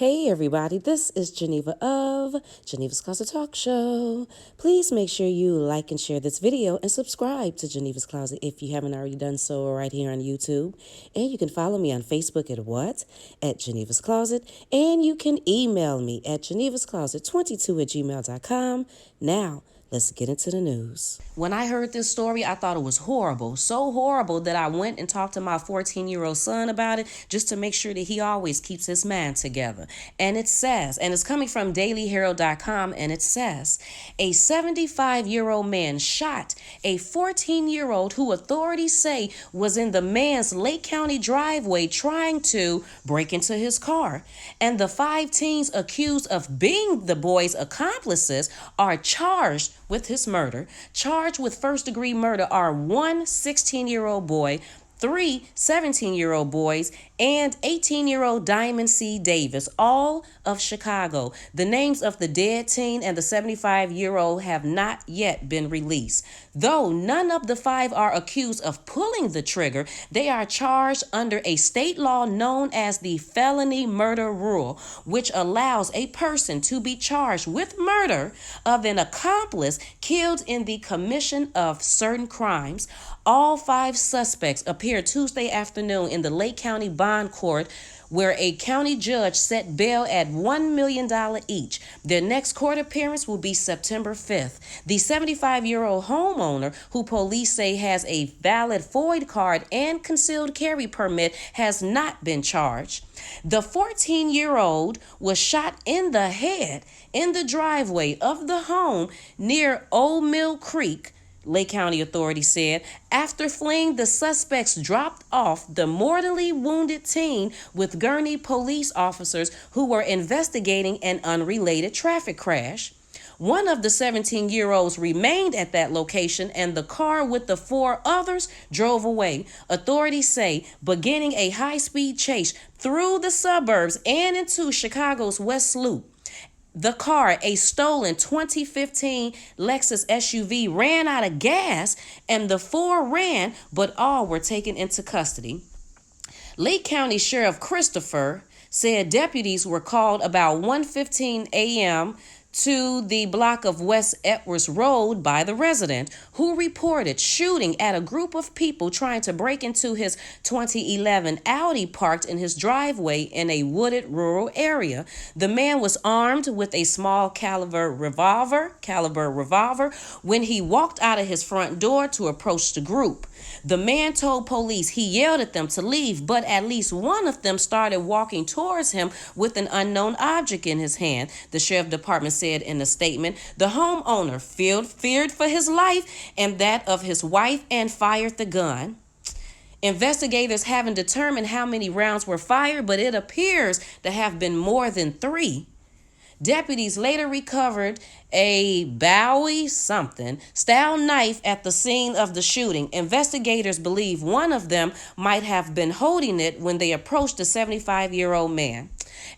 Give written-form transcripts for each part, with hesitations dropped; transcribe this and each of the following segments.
Hey everybody, this is Geneva of Geneva's Closet Talk Show. Please make sure you like and share this video and subscribe to Geneva's Closet if you haven't already done so right here on YouTube. And you can follow me on Facebook at Geneva's Closet. And you can email me at genevascloset22@gmail.com. Now, let's get into the news. When I heard this story, I thought it was horrible. So horrible that I went and talked to my 14-year-old son about it just to make sure that he always keeps his mind together. And it says, and it's coming from dailyherald.com, and it says, a 75-year-old man shot a 14-year-old who authorities say was in the man's Lake County driveway trying to break into his car. And the 5 teens accused of being the boy's accomplices are charged with his murder. Charged with first-degree murder are one 16-year-old boy, 3 17-year-old boys, and 18-year-old Diamond C. Davis, all of Chicago. The names of the dead teen and the 75-year-old have not yet been released. Though none of the 5 are accused of pulling the trigger, they are charged under a state law known as the felony murder rule, which allows a person to be charged with murder of an accomplice killed in the commission of certain crimes. All 5 suspects appeared Tuesday afternoon in the Lake County Bond Court, where a county judge set bail at $1 million each. Their next court appearance will be September 5th. The 75-year-old homeowner, who police say has a valid FOID card and concealed carry permit, has not been charged. The 14-year-old was shot in the head in the driveway of the home near Old Mill Creek, Lake County authorities said. After fleeing, the suspects dropped off the mortally wounded teen with Gurnee police officers who were investigating an unrelated traffic crash. One of the 17-year-olds remained at that location, and the car with the 4 others drove away. Authorities say beginning a high-speed chase through the suburbs and into Chicago's West Loop. The car, a stolen 2015 Lexus SUV, ran out of gas, and the 4 ran, but all were taken into custody. Lake County Sheriff Christopher said deputies were called about 1:15 a.m. to the block of West Edwards Road by the resident, who reported shooting at a group of people trying to break into his 2011 Audi parked in his driveway in a wooded rural area. The man was armed with a small caliber revolver when he walked out of his front door to approach the group. The man told police he yelled at them to leave, but at least one of them started walking towards him with an unknown object in his hand, the sheriff department said in a statement. The homeowner feared for his life and that of his wife and fired the gun. Investigators haven't determined how many rounds were fired, but it appears to have been more than 3. Deputies later recovered a Bowie style knife at the scene of the shooting. Investigators believe one of them might have been holding it when they approached the 75-year-old man.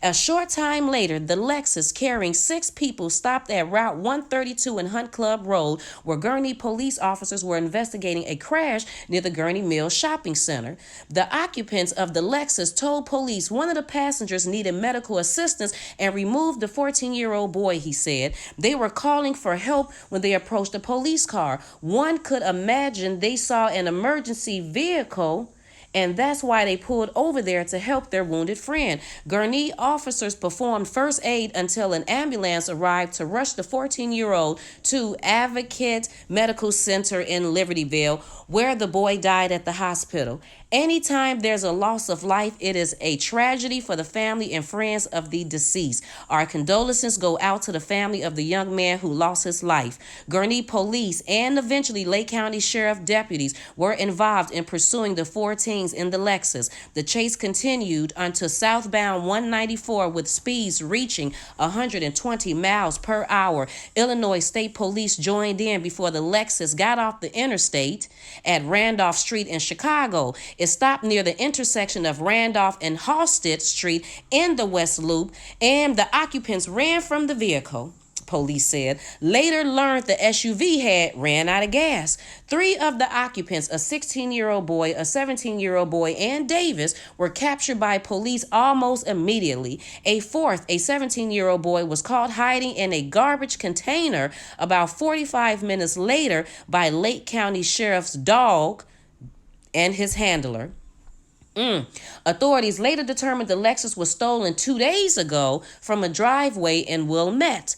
A short time later, the Lexus carrying 6 people stopped at Route 132 and Hunt Club Road, where Gurnee police officers were investigating a crash near the Gurnee Mills Shopping Center. The occupants of the Lexus told police one of the passengers needed medical assistance and removed the 14-year-old boy, he said. They were calling for help when they approached a police car. One could imagine they saw an emergency vehicle, and that's why they pulled over there to help their wounded friend. Gurnee officers performed first aid until an ambulance arrived to rush the 14-year-old to Advocate Medical Center in Libertyville, where the boy died at the hospital. Anytime there's a loss of life, it is a tragedy for the family and friends of the deceased. Our condolences go out to the family of the young man who lost his life. Gurnee police and eventually Lake County Sheriff deputies were involved in pursuing the 4 teens in the Lexus. The chase continued until southbound 194 with speeds reaching 120 miles per hour. Illinois State Police joined in before the Lexus got off the interstate at Randolph Street in Chicago. It stopped near the intersection of Randolph and Halsted Street in the West Loop, and the occupants ran from the vehicle. police said, later learned the SUV had ran out of gas. 3 of the occupants, a 16-year-old boy, a 17-year-old boy, and Davis, were captured by police almost immediately. A 4th, a 17-year-old boy, was caught hiding in a garbage container about 45 minutes later by Lake County Sheriff's dog and his handler. Authorities later determined the Lexus was stolen 2 days ago from a driveway in Wilmette.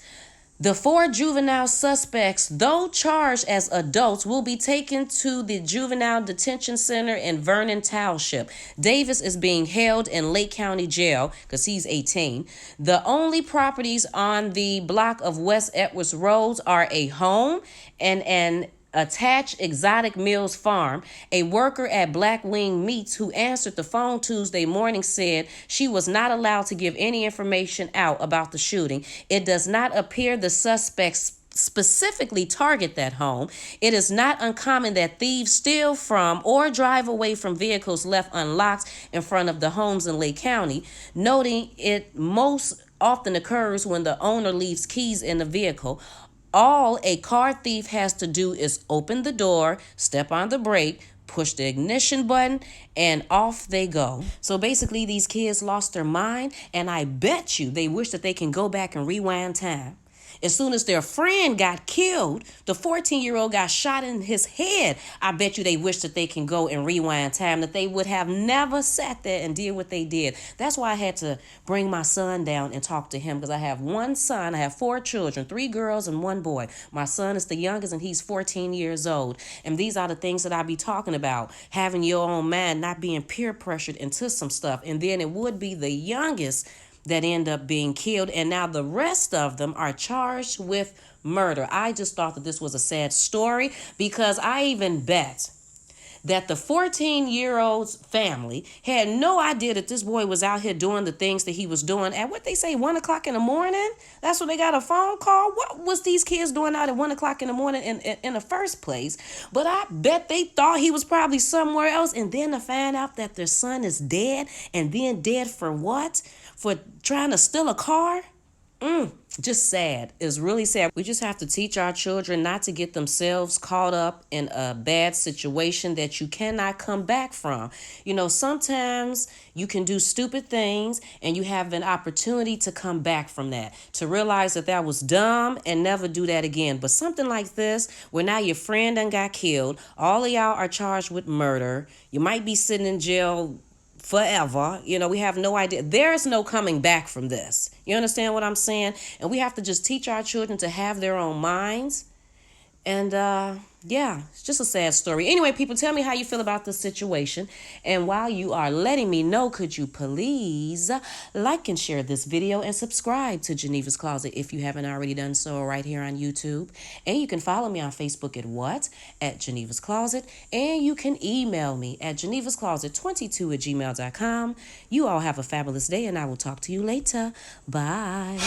The 4 juvenile suspects, though charged as adults, will be taken to the Juvenile Detention Center in Vernon Township. Davis is being held in Lake County Jail because he's 18. The only properties on the block of West Edwards Road are a home and an attached Exotic Mills farm. A worker at Black Wing Meats who answered the phone Tuesday morning said she was not allowed to give any information out about the shooting. It does not appear the suspects specifically target that home. It is not uncommon that thieves steal from or drive away from vehicles left unlocked in front of the homes in Lake County, noting it most often occurs when the owner leaves keys in the vehicle. All a car thief has to do is open the door, step on the brake, push the ignition button, and off they go. So basically, these kids lost their mind, and I bet you they wish that they can go back and rewind time. As soon as their friend got killed, the 14-year-old got shot in his head. I bet you they wish that they can go and rewind time, that they would have never sat there and did what they did. That's why I had to bring my son down and talk to him, because I have one son. I have 4 children, 3 girls and 1 boy. My son is the youngest, and he's 14 years old. And these are the things that I be talking about, having your own mind, not being peer pressured into some stuff. And then it would be the youngest that end up being killed, and now the rest of them are charged with murder. I just thought that this was a sad story, because I even bet that the 14-year-old's family had no idea that this boy was out here doing the things that he was doing at, what they say, 1 o'clock in the morning. That's when they got a phone call. What was these kids doing out at 1 o'clock in the morning in the first place? But I bet they thought he was probably somewhere else, and then to find out that their son is dead, and then dead for what? For trying to steal a car? Just sad. It's really sad. We just have to teach our children not to get themselves caught up in a bad situation that you cannot come back from. You know, sometimes you can do stupid things and you have an opportunity to come back from that, to realize that that was dumb and never do that again. But something like this, where now your friend done got killed, all of y'all are charged with murder, you might be sitting in jail forever. You know, we have no idea. There's no coming back from this. You understand what I'm saying? And we have to just teach our children to have their own minds. And yeah, it's just a sad story. Anyway, people, tell me how you feel about this situation. And while you are letting me know, could you please like and share this video and subscribe to Genevas Closet if you haven't already done so, right here on YouTube. And you can follow me on Facebook at Genevas Closet. And you can email me at genevascloset22@gmail.com. You all have a fabulous day, and I will talk to you later. Bye.